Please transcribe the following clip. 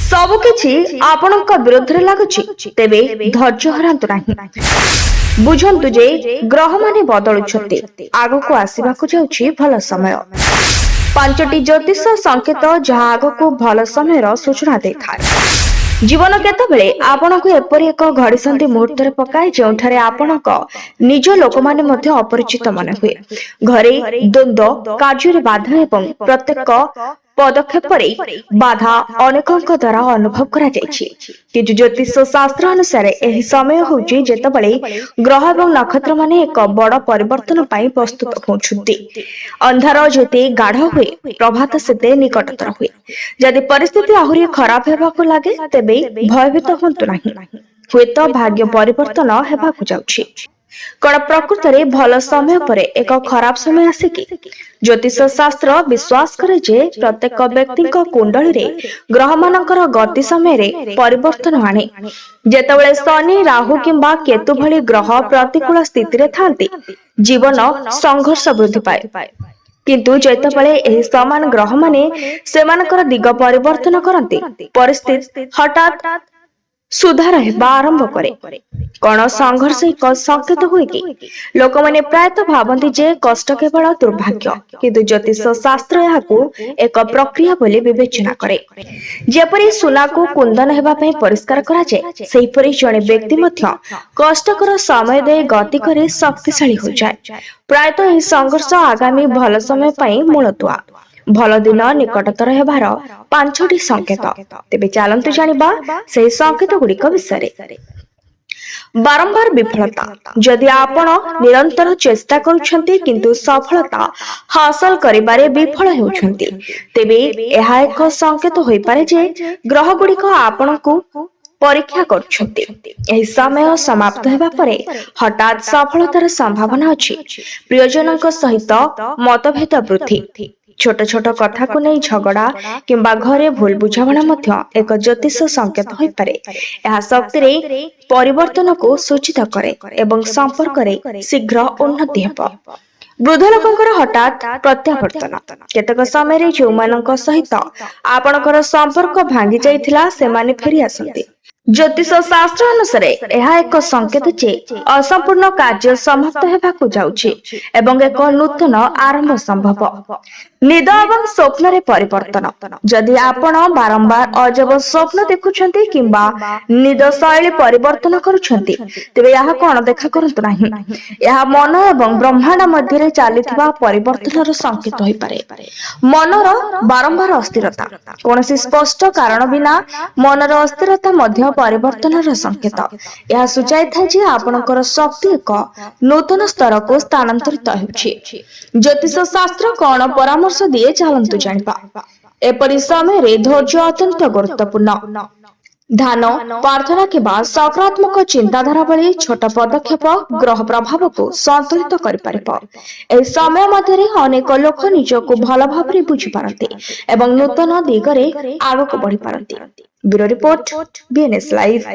सबकिछि आपणक विरोध रे लागुछि तेबे धैर्य हरांतु नाही। बुझंतु जे ग्रह माने बदलुछते आगको आसीबाकु जाउछि भल समय। पांचटी ज्योतिष संकेत जहा आगको भल समयर सूचना देथाय। जीवन केतबेले आपणको एपरि एक घड़ीसंधि मुहूर्त रे पकाय जेउठारे आपणक निज लोक माने मध्ये अपरिचित माने हुए। घरे द्वंद्व कार्य रे बाधा एवं प्रत्येक पदक्षेप बाधा अनेकଙ୍କ द्वारा अनुभव करा जायछि। किंतु ज्योतिष शास्त्र अनुसार एही समय होउछि जेतबेले ग्रह एवं नक्षत्र माने एक बड़ परिवर्तन पाई प्रस्तुत होउछुति। अंधार जेते गाढ़ हुए प्रभात सेते निकटतर हुए। यदि परिस्थिति आहुरी खराब हेबाकु लागे तेबे भयभीत होंतु नाही। हुएत भाग्य परिवर्तन हेबाकु जाउछि। कण प्रकृत रे भल समय परे एक खराब समय आसे कि? ज्योतिष शास्त्र विश्वास करे जे प्रत्येक व्यक्ति कुंडली रे ग्रह मानकर गति समय रे परिवर्तन आने। जेतबेले शनि राहु किंबा केतु भली ग्रह प्रतिकूल स्थिति रे थांती जीवन संघर्ष वृद्धि पाए। किंतु जेतबेले एही समान ग्रह माने सेमानकर दिग परिवर्तन करंती परिस्थिति हठात सुधार हेबा आरंभ करे। कण संघर्ष एक संकेत हुए कि लोक माने प्रायतः भाबंती जे कष्ट केवल दुर्भाग्य किंतु ज्योतिष शास्त्र याकू एक प्रक्रिया बोली विवेचना करे। जेपरि सुना को कुंदन हेबा पई परिष्कार करा जाय सेहिपरि जणे व्यक्ति मध्य कष्टकर समय दे गति करे शक्तिशाली हो जाय। प्रायतः एही संघर्ष आगामी भल समय पई मूलतुआ। भल दिन निकटतर हेबार पांचटी संकेत। तेबे चालंतु जानिबा सेही संकेत गुड़िक विषय। बारंबार विफलता जदि आपण निरंतर चेष्टा करूछंती किंतु सफलता हासिल करिबारे विफल हेउछंती तेबे एहा एक संकेत होई पारे जे ग्रह गुड़िक आपणकू परीक्षा करुछंती। एही समय समाप्त हेबा परे हठात सफलतार संभावना अछि। प्रियजनक सहित मतभेद वृद्धि छोट छोट कथा को नहीं झगड़ा किंबा घरे भूल बुझावना मध्य एक ज्योतिष संकेत होई पारे। एहा शक्ति रे परिवर्तन को सूचित करे एवं संपर्क रे शीघ्र उन्नति हेबो। वृद्ध लोकंकर हठात प्रत्यावर्तन केतक समय रे जो मानक सहित आपणकर संपर्क भांगी जाइथिला सेमाने फेरी आसंती। ज्योतिष शास्त्र अनुसार यह एक संकेत जे असंपूर्ण कार्य समाप्त हेबाकु जाउछि एवं एक नूतन आरंभ संभव। निद एवं स्वप्न रे परिवर्तन जदि आपण बारंबार अजब स्वप्न देखुछंती किंबा निद शैली परिवर्तन करूछंती तेबे यह कोन देखा करंतु नाही। यह मन एवं ब्रह्मांड मध्य रे चालिथिबा परिवर्तनर संकेत होई पारे। मनर बारंबार अस्थिरता कोनोसी स्पष्ट कारण बिना मनर अस्थिरता मध्य परिवर्तनर संकेत। यह सूचाई था जे आपणकर शक्ति एक नूतन स्तर को स्थानांतरित हेउछि। ज्योतिष शास्त्र कोन परामर्श दिए चालंतु जानिबा। एपरि समय रे धैर्य अत्यंत गुरुत्वपूर्ण। ध्यान प्रार्थना के बाद सकारात्मक चिंताधारा भली छोट पदक्षेप ग्रह प्रभाव को संतुलित करि परिबो। ए समय मध्यरे अनेक लोक निजको भल भाबरे बुझि पारନ୍ତି एवं नूतन दिगरे आगको बढ़ि पारନ୍ତି। Bureau report BNS live.